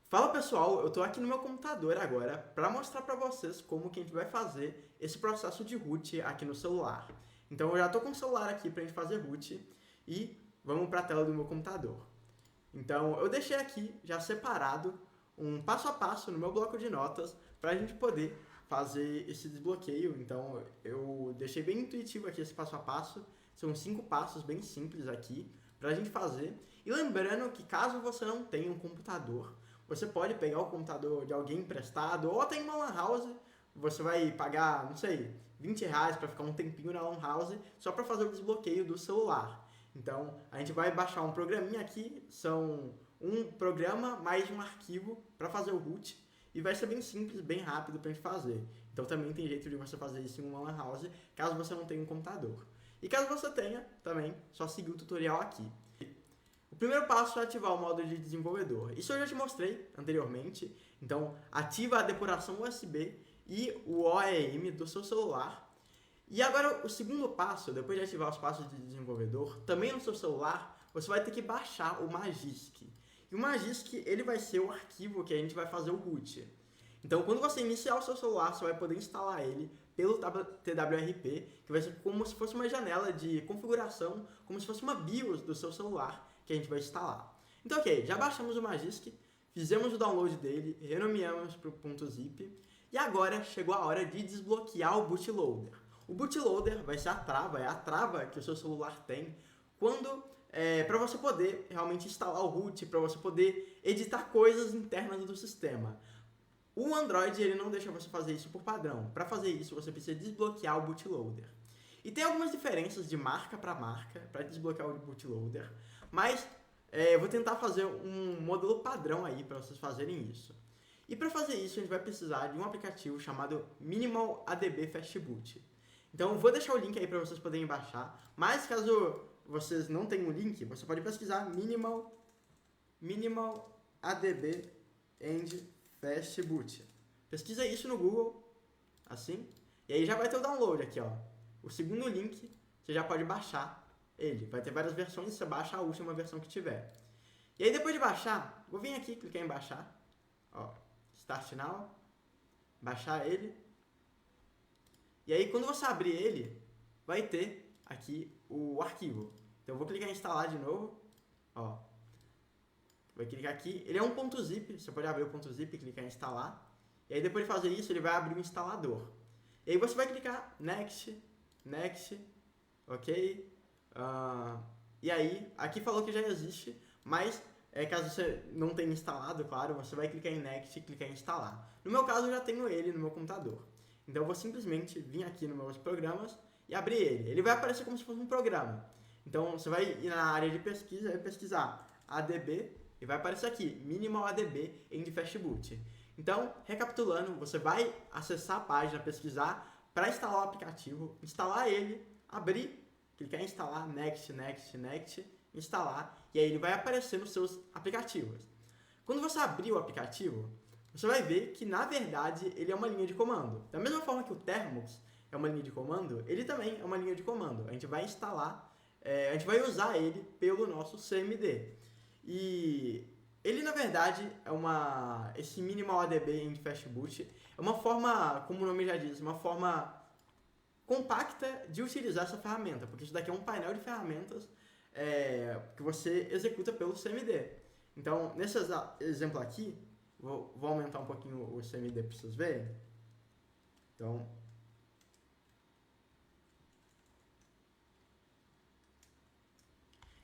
Fala pessoal, eu tô aqui no meu computador agora para mostrar para vocês como que a gente vai fazer esse processo de root aqui no celular. Então eu já tô com o celular aqui pra gente fazer root e vamos para a tela do meu computador. Então eu deixei aqui já separado um passo a passo no meu bloco de notas para a gente poder fazer esse desbloqueio. Então eu deixei bem intuitivo aqui esse passo a passo. São 5 passos bem simples aqui para a gente fazer. E lembrando que caso você não tenha um computador, você pode pegar o computador de alguém emprestado ou até em uma lan house. Você vai pagar, não sei, R$ 20 para ficar um tempinho na lan house só para fazer o desbloqueio do celular. Então, a gente vai baixar um programinha aqui, são um programa mais um arquivo para fazer o root, e vai ser bem simples, bem rápido para a gente fazer. Então, também tem jeito de você fazer isso em uma lan house, caso você não tenha um computador. E caso você tenha, também, só seguir o tutorial aqui. O primeiro passo é ativar o modo de desenvolvedor. Isso eu já te mostrei anteriormente. Então, ativa a depuração USB e o OEM do seu celular. E agora, o segundo passo, depois de ativar os passos de desenvolvedor, também no seu celular, você vai ter que baixar o Magisk. E o Magisk, ele vai ser o arquivo que a gente vai fazer o root. Então, quando você iniciar o seu celular, você vai poder instalar ele pelo TWRP, que vai ser como se fosse uma janela de configuração, como se fosse uma BIOS do seu celular, que a gente vai instalar. Então, ok, já baixamos o Magisk, fizemos o download dele, renomeamos para o .zip, e agora chegou a hora de desbloquear o bootloader. O bootloader vai ser é a trava que o seu celular tem quando para você poder realmente instalar o root, para você poder editar coisas internas do sistema. O Android ele não deixa você fazer isso por padrão. Para fazer isso, você precisa desbloquear o bootloader. E tem algumas diferenças de marca para desbloquear o bootloader, mas eu vou tentar fazer um modelo padrão aí para vocês fazerem isso. E para fazer isso, a gente vai precisar de um aplicativo chamado Minimal ADB Fastboot. Então, eu vou deixar o link aí para vocês poderem baixar, mas caso vocês não tenham o link, você pode pesquisar Minimal ADB and Fastboot. Pesquisa isso no Google, assim, e aí já vai ter o download aqui, ó. O segundo link, você já pode baixar ele. Vai ter várias versões, você baixa a última versão que tiver. E aí depois de baixar, vou vir aqui, clicar em baixar, ó, Start Now, baixar ele. E aí quando você abrir ele, vai ter aqui o arquivo. Então eu vou clicar em instalar de novo, ó. Vai clicar aqui, ele é um .zip, você pode abrir o .zip e clicar em instalar. E aí depois de fazer isso, ele vai abrir o instalador. E aí você vai clicar Next, Next, ok? E aí, aqui falou que já existe, mas caso você não tenha instalado, claro, você vai clicar em Next e clicar em instalar. No meu caso, eu já tenho ele no meu computador. Então eu vou simplesmente vir aqui nos meus programas e abrir ele. Ele vai aparecer como se fosse um programa. Então você vai ir na área de pesquisa e pesquisar ADB e vai aparecer aqui, Minimal ADB and Fastboot. Então, recapitulando, você vai acessar a página, pesquisar para instalar o aplicativo, instalar ele, abrir, clicar em instalar, Next, Next, Next, instalar, e aí ele vai aparecer nos seus aplicativos. Quando você abrir o aplicativo, você vai ver que, na verdade, ele é uma linha de comando. Da mesma forma que o Termux é uma linha de comando, ele também é uma linha de comando. A gente vai instalar, a gente vai usar ele pelo nosso CMD. E ele, na verdade, esse Minimal ADB and Fastboot é uma forma, como o nome já diz, uma forma compacta de utilizar essa ferramenta, porque isso daqui é um painel de ferramentas que você executa pelo CMD. Então, nesse exemplo aqui, vou aumentar um pouquinho o CMD para vocês verem.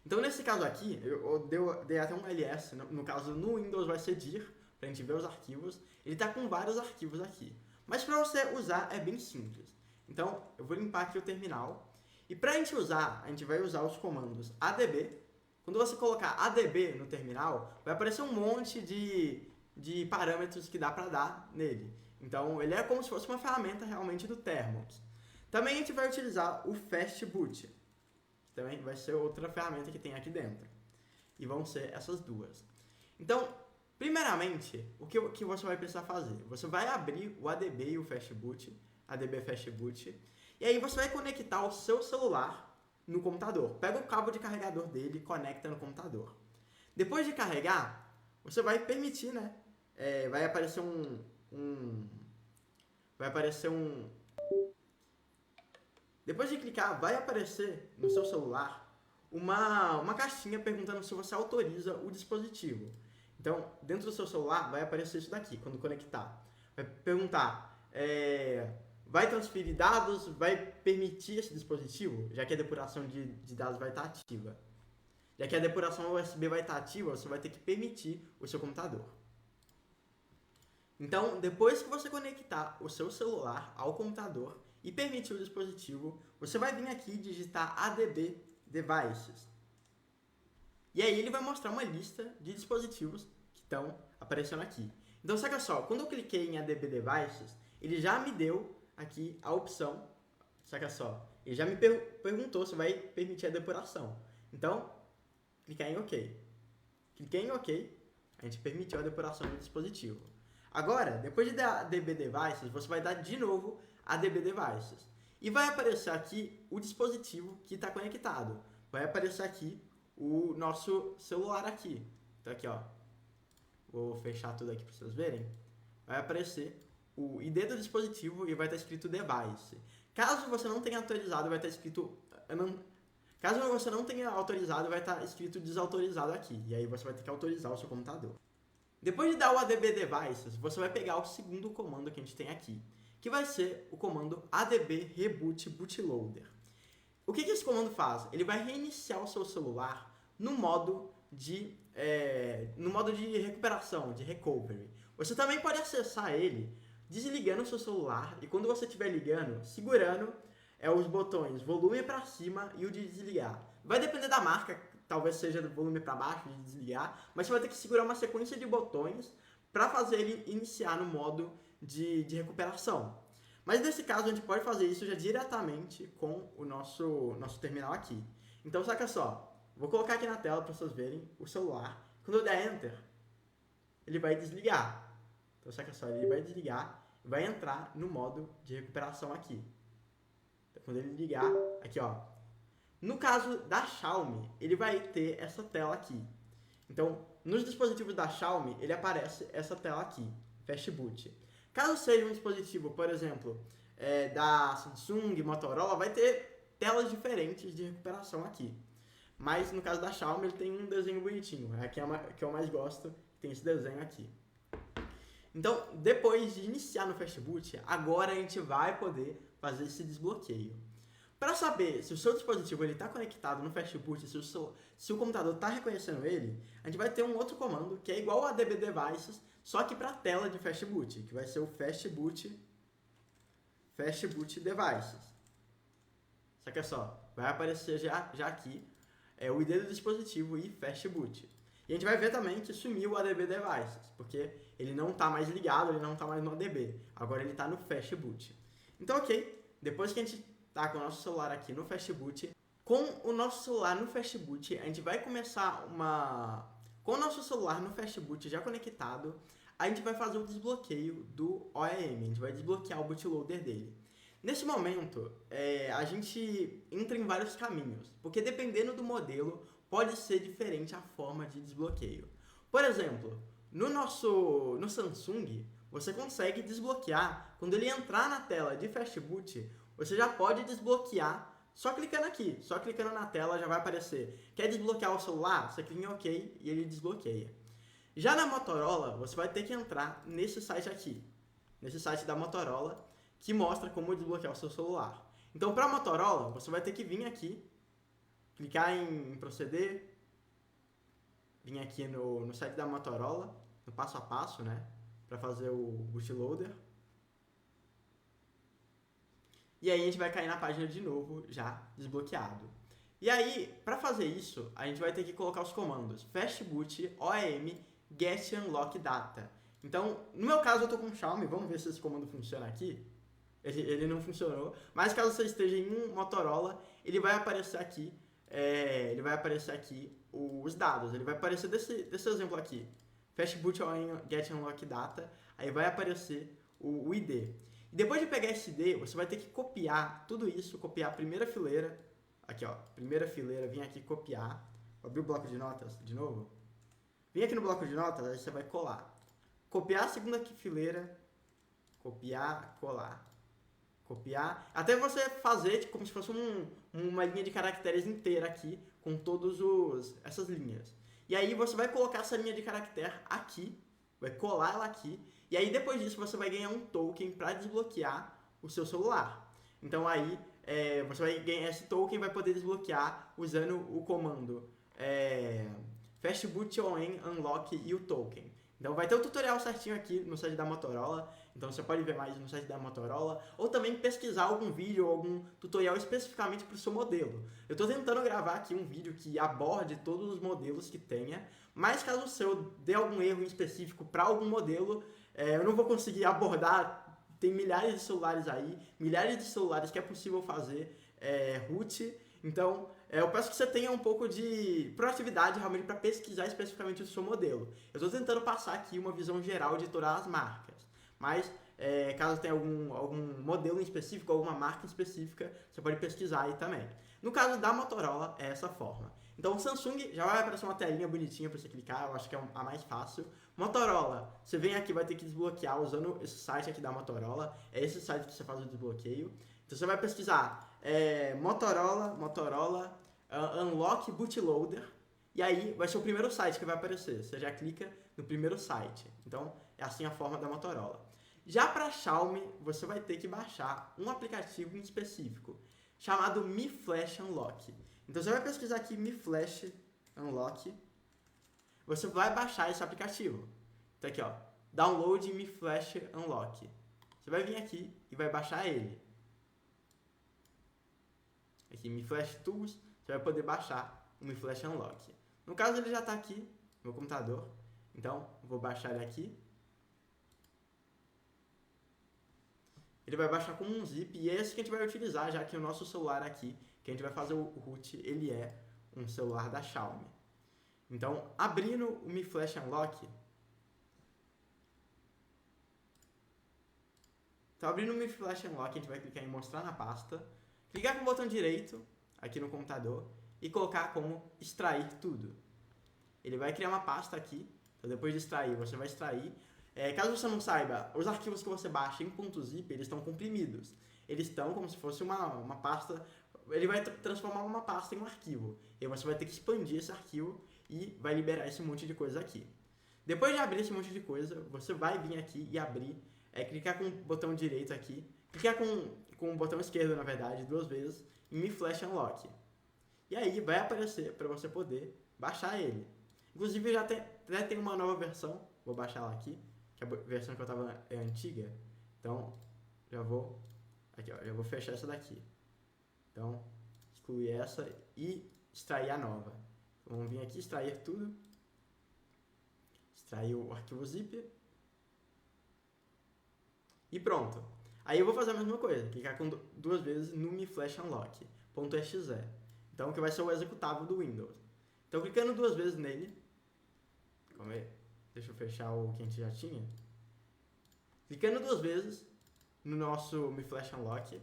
Então, nesse caso aqui, eu dei até um ls, no caso no Windows vai ser dir, para a gente ver os arquivos. Ele está com vários arquivos aqui. Mas para você usar é bem simples. Então, eu vou limpar aqui o terminal. E para a gente usar, a gente vai usar os comandos ADB. Quando você colocar ADB no terminal, vai aparecer um monte de parâmetros que dá para dar nele. Então, ele é como se fosse uma ferramenta realmente do Termux. Também a gente vai utilizar o Fastboot. Também vai ser outra ferramenta que tem aqui dentro. E vão ser essas duas. Então, primeiramente, o que você vai precisar fazer? Você vai abrir o ADB e o Fastboot, ADB Fastboot, e aí você vai conectar o seu celular no computador. Pega o cabo de carregador dele e conecta no computador. Depois de carregar, você vai permitir, vai aparecer depois de clicar, vai aparecer no seu celular uma caixinha perguntando se você autoriza o dispositivo. Então, dentro do seu celular vai aparecer isso daqui, quando conectar. Vai perguntar, vai transferir dados, vai permitir esse dispositivo, já que a depuração de dados vai estar ativa. Já que a depuração USB vai estar ativa, você vai ter que permitir o seu computador. Então, depois que você conectar o seu celular ao computador e permitir o dispositivo, você vai vir aqui e digitar ADB Devices. E aí ele vai mostrar uma lista de dispositivos que estão aparecendo aqui. Então, saca só, quando eu cliquei em ADB Devices, ele já me deu aqui a opção, saca só, ele já me perguntou se vai permitir a depuração. Então, clicar em OK. Cliquei em OK, a gente permitiu a depuração do dispositivo. Agora, depois de dar ADB Devices, você vai dar de novo ADB Devices. E vai aparecer aqui o dispositivo que está conectado. Vai aparecer aqui o nosso celular aqui. Então aqui, ó. Vou fechar tudo aqui para vocês verem. Vai aparecer o ID do dispositivo e vai estar escrito Device. Caso você não tenha autorizado, vai estar escrito... Caso você não tenha autorizado, vai estar escrito desautorizado aqui. E aí você vai ter que autorizar o seu computador. Depois de dar o ADB Devices, você vai pegar o segundo comando que a gente tem aqui, que vai ser o comando ADB Reboot Bootloader. O que esse comando faz? Ele vai reiniciar o seu celular no modo de recuperação, de recovery. Você também pode acessar ele desligando o seu celular e quando você estiver ligando, segurando os botões volume para cima e o de desligar. Vai depender da marca, talvez seja do volume para baixo, de desligar, mas você vai ter que segurar uma sequência de botões para fazer ele iniciar no modo de recuperação. Mas nesse caso a gente pode fazer isso já diretamente com o nosso terminal aqui. Então saca só, vou colocar aqui na tela para vocês verem o celular. Quando eu der Enter, ele vai desligar. Então saca só, ele vai desligar e vai entrar no modo de recuperação aqui. Então, quando ele ligar, aqui ó. No caso da Xiaomi, ele vai ter essa tela aqui. Então, nos dispositivos da Xiaomi, ele aparece essa tela aqui, Fast Boot. Caso seja um dispositivo, por exemplo, da Samsung, Motorola, vai ter telas diferentes de recuperação aqui. Mas no caso da Xiaomi, ele tem um desenho bonitinho. É a que eu mais gosto, tem esse desenho aqui. Então, depois de iniciar no Fast Boot, agora a gente vai poder fazer esse desbloqueio. Para saber se o seu dispositivo está conectado no Fast Boot, se o computador está reconhecendo ele, a gente vai ter um outro comando que é igual ao ADB Devices, só que para a tela de Fast Boot, que vai ser o Fast Boot Devices. Só que é só, vai aparecer já aqui o ID do dispositivo e Fast Boot. E a gente vai ver também que sumiu o ADB Devices, porque ele não está mais ligado, ele não está mais no ADB. Agora ele está no Fast Boot. Então, ok, depois que a gente tá com o nosso celular aqui no Fast Boot. Com o nosso celular no Fast Boot, a gente vai começar com o nosso celular no Fast Boot já conectado, a gente vai fazer o desbloqueio do OEM, a gente vai desbloquear o bootloader dele. Nesse momento, a gente entra em vários caminhos, porque dependendo do modelo, pode ser diferente a forma de desbloqueio. Por exemplo, no Samsung, você consegue desbloquear, quando ele entrar na tela de Fast Boot, você já pode desbloquear só clicando aqui. Só clicando na tela já vai aparecer. Quer desbloquear o celular? Você clica em OK e ele desbloqueia. Já na Motorola, você vai ter que entrar nesse site aqui. Nesse site da Motorola, que mostra como desbloquear o seu celular. Então, para a Motorola, você vai ter que vir aqui, clicar em proceder, vir aqui no site da Motorola, no passo a passo, né? Para fazer o bootloader. E aí a gente vai cair na página de novo, já desbloqueado. E aí, para fazer isso, a gente vai ter que colocar os comandos fastboot, OEM, get unlock data. Então, no meu caso eu estou com o Xiaomi, vamos ver se esse comando funciona aqui. Ele não funcionou, mas caso você esteja em um Motorola, ele vai aparecer aqui, os dados. Ele vai aparecer desse exemplo aqui, fastboot, OEM, get unlock data, aí vai aparecer o ID. Depois de pegar esse ID, você vai ter que copiar tudo isso, copiar a primeira fileira, aqui ó, primeira fileira, vim aqui copiar, abrir o bloco de notas de novo, vem aqui no bloco de notas, aí você vai colar. copiar a segunda fileira, copiar, colar, copiar, até você fazer tipo, como se fosse uma linha de caracteres inteira aqui, com todas essas linhas. E aí você vai colocar essa linha de caractere aqui, vai colar ela aqui, e aí depois disso você vai ganhar um token para desbloquear o seu celular. Então aí você vai ganhar esse token e vai poder desbloquear usando o comando Fastboot on Unlock e o token. Então vai ter o tutorial certinho aqui no site da Motorola, então você pode ver mais no site da Motorola, ou também pesquisar algum vídeo ou algum tutorial especificamente para o seu modelo. Eu estou tentando gravar aqui um vídeo que aborde todos os modelos que tenha, mas caso o seu dê algum erro em específico para algum modelo, eu não vou conseguir abordar, tem milhares de celulares aí, milhares de celulares que é possível fazer root, então eu peço que você tenha um pouco de proatividade realmente para pesquisar especificamente o seu modelo. Eu estou tentando passar aqui uma visão geral de todas as marcas, mas caso tenha algum modelo em específico, alguma marca específica, você pode pesquisar aí também. No caso da Motorola, é essa forma. Então o Samsung já vai aparecer uma telinha bonitinha para você clicar, eu acho que é a mais fácil. Motorola, você vem aqui, vai ter que desbloquear usando esse site aqui da Motorola, é esse site que você faz o desbloqueio. Então você vai pesquisar Motorola Unlock Bootloader, e aí vai ser o primeiro site que vai aparecer. Você já clica no primeiro site. Então é assim a forma da Motorola. Já para Xiaomi, você vai ter que baixar um aplicativo em específico, chamado Mi Flash Unlock. Então você vai pesquisar aqui Mi Flash Unlock, você vai baixar esse aplicativo. Então aqui ó, Download Mi Flash Unlock. Você vai vir aqui e vai baixar ele. Aqui Mi Flash Tools, você vai poder baixar o Mi Flash Unlock. No caso ele já está aqui no meu computador, então vou baixar ele aqui. Ele vai baixar como um zip e é esse que a gente vai utilizar, já que o nosso celular aqui, que a gente vai fazer o root, ele é um celular da Xiaomi. Então, abrindo o Mi Flash Unlock, então abrindo o Mi Flash Unlock, a gente vai clicar em mostrar na pasta, clicar com o botão direito aqui no computador e colocar como extrair tudo. Ele vai criar uma pasta aqui, então depois de extrair, você vai extrair. Caso você não saiba, os arquivos que você baixa em .zip, eles estão comprimidos. Eles estão como se fosse uma pasta, ele vai transformar uma pasta em um arquivo. E você vai ter que expandir esse arquivo e vai liberar esse monte de coisa aqui. Depois de abrir esse monte de coisa, você vai vir aqui e abrir, clicar com o botão direito aqui, clicar com o botão esquerdo, na verdade, 2 vezes, em Mi Flash Unlock. E aí vai aparecer para você poder baixar ele. Inclusive já tem uma nova versão, vou baixar ela aqui, que a versão que eu estava é antiga, então já vou fechar essa daqui. Então, excluir essa e extrair a nova. Então, vamos vir aqui, extrair tudo, extrair o arquivo zip e pronto. Aí eu vou fazer a mesma coisa, clicar 2 vezes no Mi Flash Unlock, .exe, então que vai ser o executável do Windows. Então clicando 2 vezes nele, deixa eu fechar o que a gente já tinha. Clicando 2 vezes no nosso Mi Flash Unlock,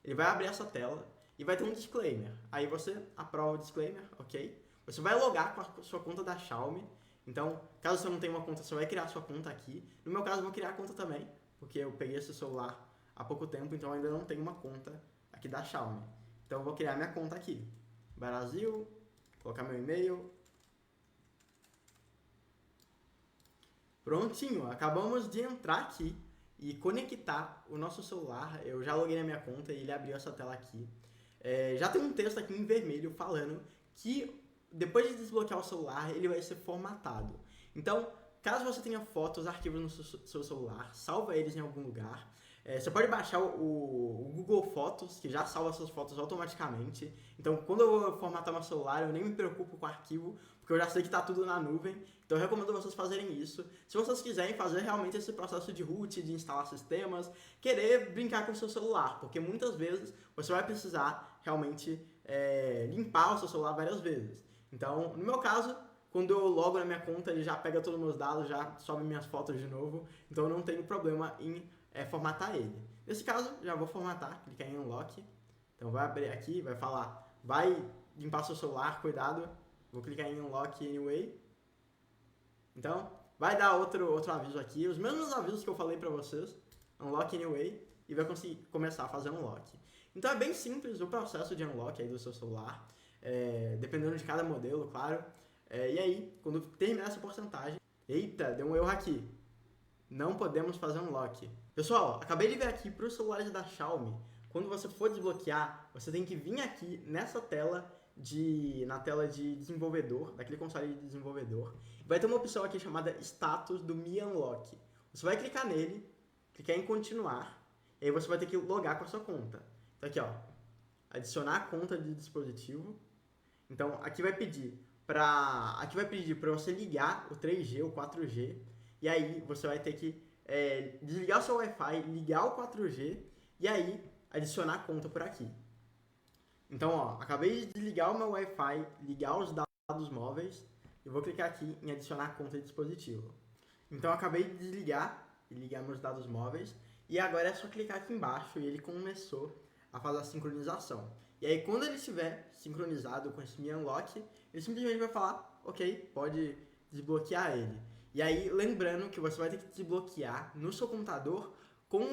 ele vai abrir essa tela e vai ter um disclaimer. Aí você aprova o disclaimer, ok? Você vai logar com a sua conta da Xiaomi. Então, caso você não tenha uma conta, você vai criar a sua conta aqui. No meu caso, eu vou criar a conta também, porque eu peguei esse celular há pouco tempo, então eu ainda não tenho uma conta aqui da Xiaomi. Então, eu vou criar minha conta aqui. Brasil, colocar meu e-mail. Prontinho, acabamos de entrar aqui e conectar o nosso celular. Eu já loguei na minha conta e ele abriu essa tela aqui. Já tem um texto aqui em vermelho falando que depois de desbloquear o celular, ele vai ser formatado. Então, caso você tenha fotos, arquivos no seu celular, salva eles em algum lugar. Você pode baixar o Google Fotos, que já salva suas fotos automaticamente. Então, quando eu vou formatar meu celular, eu nem me preocupo com o arquivo, porque eu já sei que está tudo na nuvem. Então, eu recomendo vocês fazerem isso. Se vocês quiserem fazer realmente esse processo de root, de instalar sistemas, querer brincar com o seu celular, porque muitas vezes você vai precisar realmente limpar o seu celular várias vezes. Então, no meu caso, quando eu logo na minha conta, ele já pega todos os meus dados, já sobe minhas fotos de novo, então eu não tenho problema em formatar ele. Nesse caso, já vou formatar, clicar em Unlock. Então vai abrir aqui, vai falar, vai limpar seu celular, cuidado. Vou clicar em Unlock Anyway. Então, vai dar outro aviso aqui, os mesmos avisos que eu falei pra vocês, unlock anyway, e vai conseguir começar a fazer unlock. Então é bem simples o processo de unlock aí do seu celular, dependendo de cada modelo, claro. E aí, quando terminar essa porcentagem, eita, deu um erro aqui, não podemos fazer unlock. Pessoal, acabei de ver aqui para os celulares da Xiaomi, quando você for desbloquear, você tem que vir aqui nessa tela na tela de desenvolvedor, daquele console de desenvolvedor, vai ter uma opção aqui chamada status do Mi Unlock. Você vai clicar nele, clicar em continuar, e aí você vai ter que logar com a sua conta. Então aqui ó, adicionar a conta de dispositivo. Então aqui vai pedir para você ligar o 3G, o 4G, e aí você vai ter que desligar o seu Wi-Fi, ligar o 4G, e aí adicionar a conta por aqui. Então, ó, acabei de desligar o meu Wi-Fi, ligar os dados móveis, e vou clicar aqui em adicionar conta de dispositivo. Então, acabei de desligar e ligar meus dados móveis, e agora é só clicar aqui embaixo e ele começou a fazer a sincronização. E aí, quando ele estiver sincronizado com esse Mi Unlock, ele simplesmente vai falar, ok, pode desbloquear ele. E aí, lembrando que você vai ter que desbloquear no seu computador com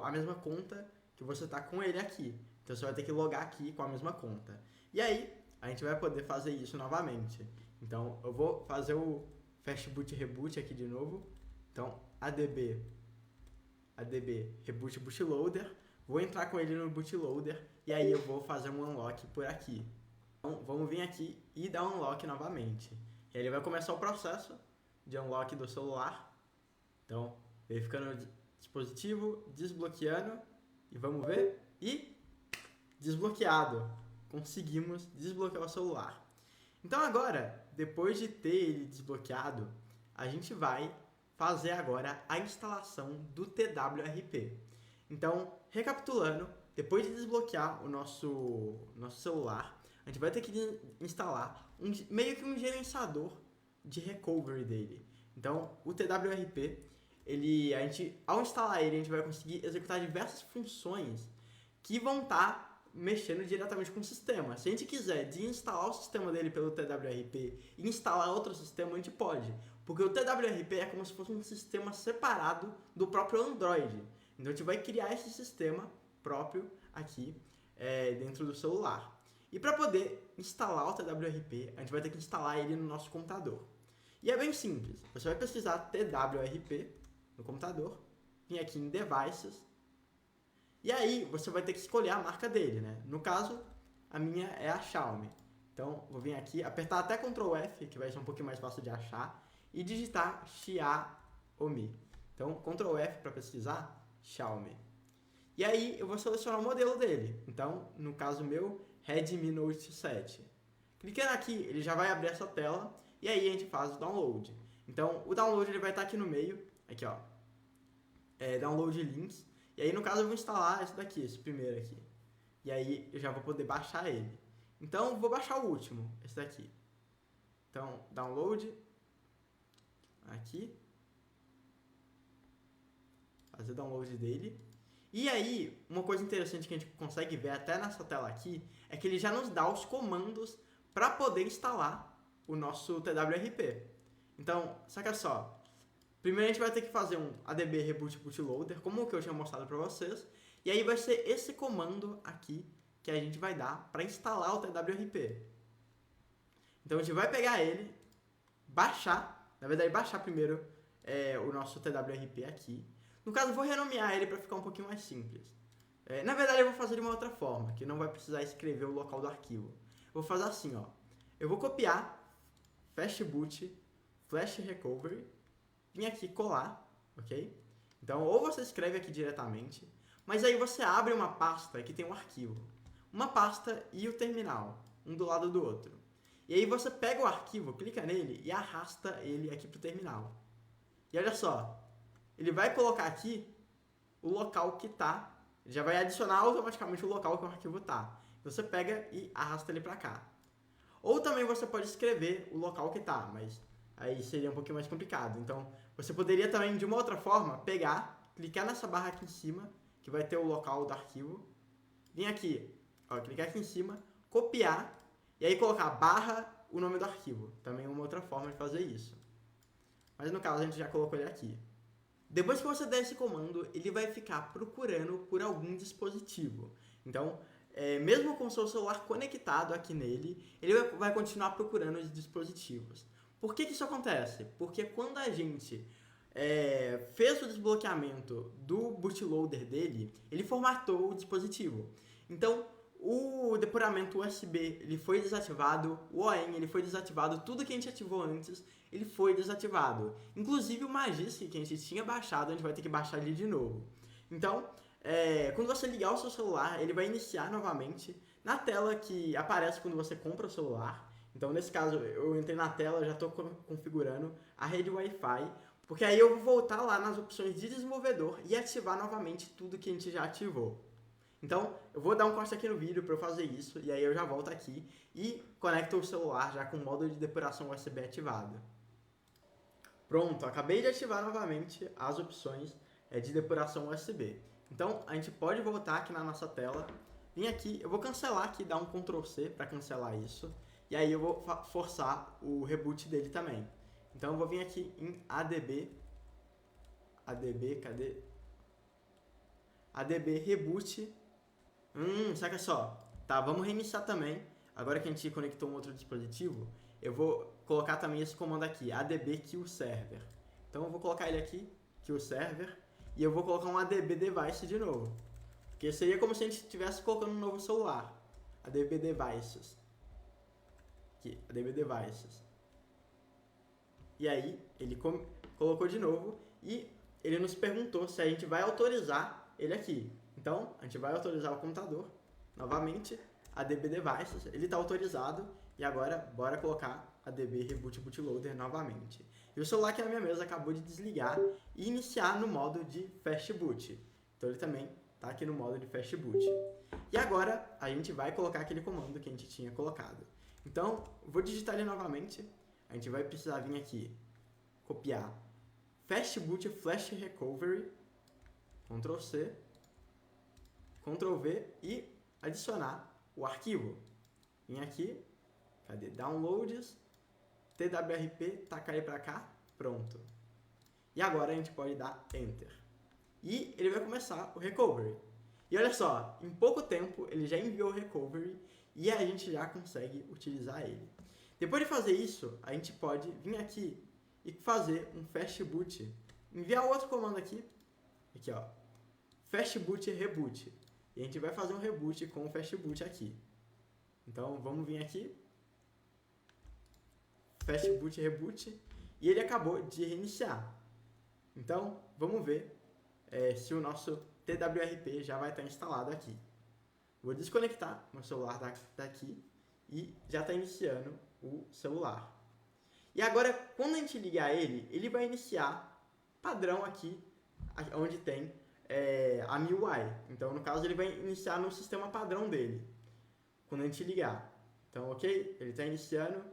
a mesma conta que você está com ele aqui. Então você vai ter que logar aqui com a mesma conta. E aí, a gente vai poder fazer isso novamente. Então, eu vou fazer o Fastboot Reboot aqui de novo. Então, ADB Reboot Bootloader. Vou entrar com ele no bootloader e aí eu vou fazer um unlock por aqui. Então, vamos vir aqui e dar um unlock novamente. E aí ele vai começar o processo de unlock do celular. Então, verificando o dispositivo, desbloqueando. E vamos ver. E desbloqueado. Conseguimos desbloquear o celular. Então agora, depois de ter ele desbloqueado, a gente vai fazer agora a instalação do TWRP. Então, recapitulando, depois de desbloquear o nosso celular, a gente vai ter que instalar meio que um gerenciador de recovery dele. Então, o TWRP, ao instalar ele, a gente vai conseguir executar diversas funções que vão estar mexendo diretamente com o sistema. Se a gente quiser desinstalar o sistema dele pelo TWRP e instalar outro sistema, a gente pode. Porque o TWRP é como se fosse um sistema separado do próprio Android. Então a gente vai criar esse sistema próprio aqui dentro do celular. E para poder instalar o TWRP, a gente vai ter que instalar ele no nosso computador. E é bem simples. Você vai pesquisar TWRP no computador, vir aqui em Devices, e aí você vai ter que escolher a marca dele, né? No caso, a minha é a Xiaomi. Então, vou vir aqui, apertar até Ctrl F, que vai ser um pouquinho mais fácil de achar, e digitar Xiaomi. Então, Ctrl F para pesquisar, Xiaomi. E aí, eu vou selecionar o modelo dele. Então, no caso meu, Redmi Note 7. Clicando aqui, ele já vai abrir essa tela, e aí a gente faz o download. Então, o download ele vai estar aqui no meio, aqui ó, download links, e aí no caso eu vou instalar esse daqui, esse primeiro aqui, e aí eu já vou poder baixar ele. Então, vou baixar o último, esse daqui. Então, download, aqui, fazer download dele. E aí, uma coisa interessante que a gente consegue ver até nessa tela aqui, é que ele já nos dá os comandos para poder instalar o nosso TWRP. Então, saca só, primeiro a gente vai ter que fazer um ADB Reboot Bootloader, como o que eu tinha mostrado para vocês, e aí vai ser esse comando aqui que a gente vai dar para instalar o TWRP. Então a gente vai pegar ele, baixar, na verdade baixar primeiro o nosso TWRP aqui. No caso eu vou renomear ele para ficar um pouquinho mais simples. Na verdade eu vou fazer de uma outra forma, que não vai precisar escrever o local do arquivo. Eu vou fazer assim, ó. Eu vou copiar Fastboot Flash Recovery, vim aqui colar, ok? Então, ou você escreve aqui diretamente, mas aí você abre uma pasta que tem um arquivo. Uma pasta e o terminal, um do lado do outro. E aí você pega o arquivo, clica nele e arrasta ele aqui pro terminal. E olha só, ele vai colocar aqui o local que tá, já vai adicionar automaticamente o local que o arquivo tá. Você pega e arrasta ele para cá. Ou também você pode escrever o local que tá, mas aí seria um pouquinho mais complicado. Então, você poderia também, de uma outra forma, pegar, clicar nessa barra aqui em cima, que vai ter o local do arquivo, vir aqui, ó, clicar aqui em cima, copiar, e aí colocar barra o nome do arquivo. Também é uma outra forma de fazer isso. Mas no caso a gente já colocou ele aqui. Depois que você der esse comando, ele vai ficar procurando por algum dispositivo. Então, mesmo com o seu celular conectado aqui nele, ele vai continuar procurando os dispositivos. Por que isso acontece? Porque quando a gente fez o desbloqueamento do bootloader dele, ele formatou o dispositivo. Então, o depuramento USB ele foi desativado, o ON ele foi desativado, tudo que a gente ativou antes ele foi desativado. Inclusive o Magisk que a gente tinha baixado, a gente vai ter que baixar ele de novo. Então, quando você ligar o seu celular, ele vai iniciar novamente na tela que aparece quando você compra o celular. Então, nesse caso, eu entrei na tela, já estou configurando a rede Wi-Fi, porque aí eu vou voltar lá nas opções de desenvolvedor e ativar novamente tudo que a gente já ativou. Então, eu vou dar um corte aqui no vídeo para eu fazer isso, e aí eu já volto aqui e conecto o celular já com o modo de depuração USB ativado. Pronto, acabei de ativar novamente as opções de depuração USB. Então, a gente pode voltar aqui na nossa tela, vir aqui, eu vou cancelar aqui, dar um Ctrl C para cancelar isso, e aí eu vou forçar o reboot dele também. Então, eu vou vir aqui em ADB, cadê? ADB Reboot. Saca só. Tá, vamos reiniciar também. Agora que a gente conectou um outro dispositivo, eu vou colocar também esse comando aqui, ADB Kill Server. Então eu vou colocar ele aqui, Kill Server, e eu vou colocar um ADB Device de novo. Porque seria como se a gente estivesse colocando um novo celular. ADB Devices. Aqui, ADB Devices. E aí, ele colocou de novo e ele nos perguntou se a gente vai autorizar ele aqui. Então, a gente vai autorizar o computador, novamente, ADB Devices, ele está autorizado, e agora, bora colocar ADB Reboot Bootloader novamente. E o celular aqui na minha mesa acabou de desligar e iniciar no modo de Fast Boot. Então, ele também está aqui no modo de Fast Boot. E agora, a gente vai colocar aquele comando que a gente tinha colocado. Então, vou digitar ele novamente, a gente vai precisar vir aqui, copiar Fast Boot Flash Recovery, Ctrl C, Ctrl V e adicionar o arquivo. Vim aqui, cadê? Downloads, TWRP, tacar ele para cá, pronto. E agora a gente pode dar Enter. E ele vai começar o Recovery. E olha só, em pouco tempo ele já enviou o Recovery e a gente já consegue utilizar ele. Depois de fazer isso, a gente pode vir aqui e fazer um Fast Boot. Enviar outro comando aqui, ó, Fast Boot Reboot. E a gente vai fazer um reboot com o Fast Boot aqui. Então, vamos vir aqui. Fast Boot Reboot. E ele acabou de reiniciar. Então, vamos ver se o nosso TWRP já vai estar instalado aqui. Vou desconectar meu celular daqui e já está iniciando o celular. E agora, quando a gente ligar ele, ele vai iniciar padrão aqui, onde tem a MIUI. Então, no caso, ele vai iniciar no sistema padrão dele, quando a gente ligar. Então, ok? Ele está iniciando.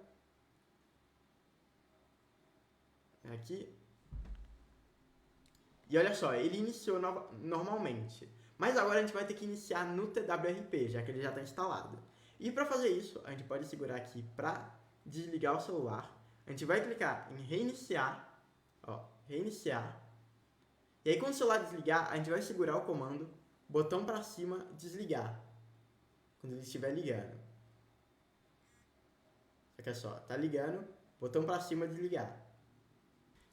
Aqui. E olha só, ele iniciou normalmente. Mas agora a gente vai ter que iniciar no TWRP, já que ele já está instalado. E para fazer isso, a gente pode segurar aqui para desligar o celular. A gente vai clicar em reiniciar. Ó, reiniciar. E aí, quando o celular desligar, a gente vai segurar o comando, botão para cima, desligar. Quando ele estiver ligando. Aqui é só, tá ligando, botão para cima, desligar.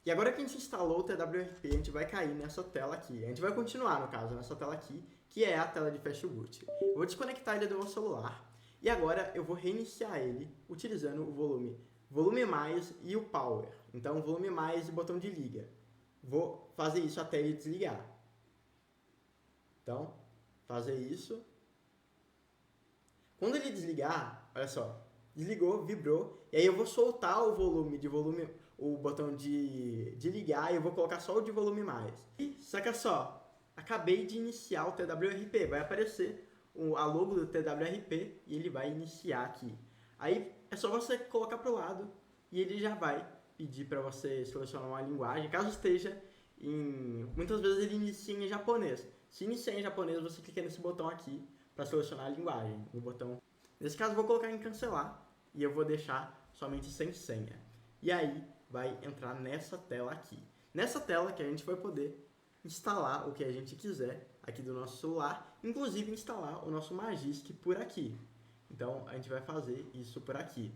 E agora que a gente instalou o TWRP, a gente vai cair nessa tela aqui. A gente vai continuar, no caso, nessa tela aqui, que é a tela de Fast Boot. Eu vou desconectar ele do meu celular. E agora eu vou reiniciar ele, utilizando o volume mais e o power. Então, volume mais e botão de liga. Vou fazer isso até ele desligar. Então, fazer isso. Quando ele desligar, olha só, desligou, vibrou, e aí eu vou soltar o o botão de ligar, e eu vou colocar só o de volume mais. E saca só, acabei de iniciar o TWRP, vai aparecer a logo do TWRP e ele vai iniciar aqui. Aí é só você colocar para o lado e ele já vai pedir para você selecionar uma linguagem, caso esteja muitas vezes ele inicia em japonês. Se iniciar em japonês, você clica nesse botão aqui para selecionar a linguagem. Nesse caso, eu vou colocar em cancelar e eu vou deixar somente sem senha. E aí vai entrar nessa tela aqui. Nessa tela que a gente vai poder instalar o que a gente quiser aqui do nosso celular, inclusive instalar o nosso Magisk por aqui. Então a gente vai fazer isso por aqui.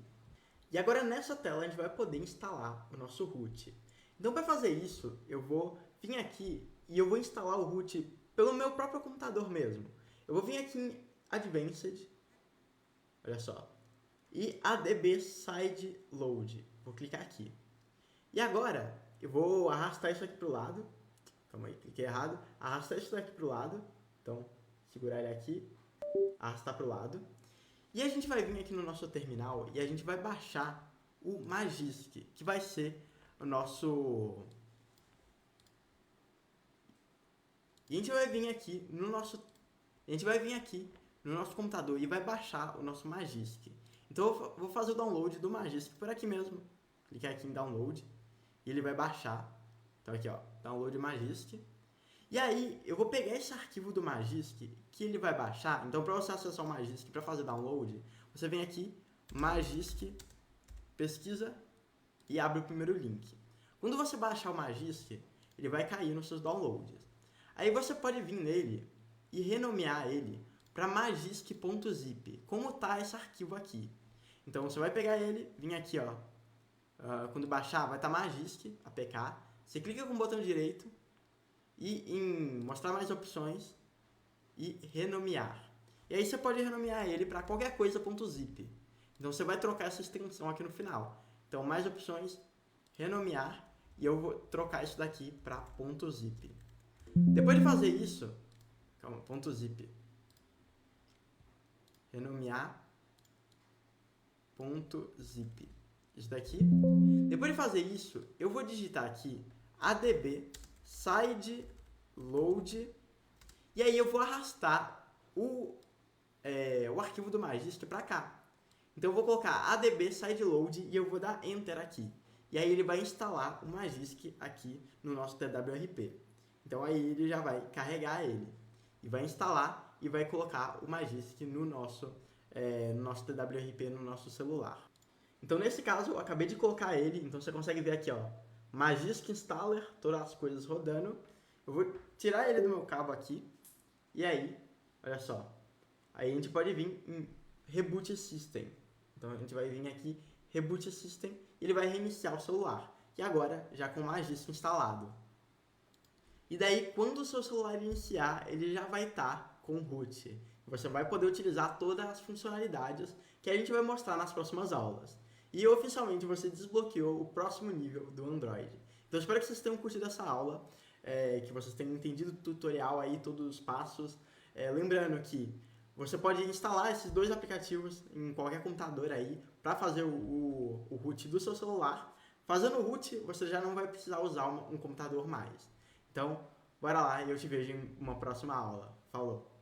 E agora nessa tela a gente vai poder instalar o nosso root. Então para fazer isso, eu vou vir aqui e eu vou instalar o root pelo meu próprio computador mesmo. Eu vou vir aqui em Advanced, olha só, e ADB Side Load. Vou clicar aqui. E agora eu vou arrastar isso aqui para o lado. Calma aí, cliquei errado. Arrastar isso daqui para o lado. Então, segurar ele aqui, arrastar para o lado. E a gente vai vir aqui no nosso terminal e a gente vai baixar o Magisk, que vai ser o nosso... E a gente vai vir aqui no nosso... computador e vai baixar o nosso Magisk. Então eu vou fazer o download do Magisk por aqui mesmo. Clicar aqui em download e ele vai baixar. Então aqui ó, download Magisk. E aí eu vou pegar esse arquivo do Magisk que ele vai baixar. Então para você acessar o Magisk para fazer download, você vem aqui, Magisk, pesquisa e abre o primeiro link. Quando você baixar o Magisk, ele vai cair nos seus downloads. Aí você pode vir nele e renomear ele para magisk.zip, como está esse arquivo aqui. Então você vai pegar ele, vir aqui ó, quando baixar vai estar Magisk, APK, você clica com o botão direito e em mostrar mais opções e renomear. E aí você pode renomear ele para qualquer coisa.zip. Então você vai trocar essa extensão aqui no final. Então mais opções, renomear, e eu vou trocar isso daqui para .zip. Depois de fazer isso, calma, .zip, renomear .zip, isso daqui. Depois de fazer isso, eu vou digitar aqui adb side load e aí eu vou arrastar o arquivo do Magisk para cá. Então eu vou colocar adb side load e eu vou dar enter aqui. E aí ele vai instalar o Magisk aqui no nosso TWRP. Então aí ele já vai carregar ele e vai instalar e vai colocar o Magisk no nosso TWRP, no nosso celular. Então nesse caso eu acabei de colocar ele, então você consegue ver aqui ó, Magisk Installer, todas as coisas rodando. Eu vou tirar ele do meu cabo aqui e aí, olha só, aí a gente pode vir em Reboot System. Então a gente vai vir aqui, Reboot System, e ele vai reiniciar o celular. E agora já com o Magisk instalado. E daí, quando o seu celular iniciar, ele já vai estar com o root. Você vai poder utilizar todas as funcionalidades que a gente vai mostrar nas próximas aulas. E oficialmente você desbloqueou o próximo nível do Android. Então espero que vocês tenham curtido essa aula, que vocês tenham entendido o tutorial aí, todos os passos. Lembrando que você pode instalar esses dois aplicativos em qualquer computador aí para fazer o root do seu celular. Fazendo o root, você já não vai precisar usar um computador mais. Então, bora lá e eu te vejo em uma próxima aula. Falou!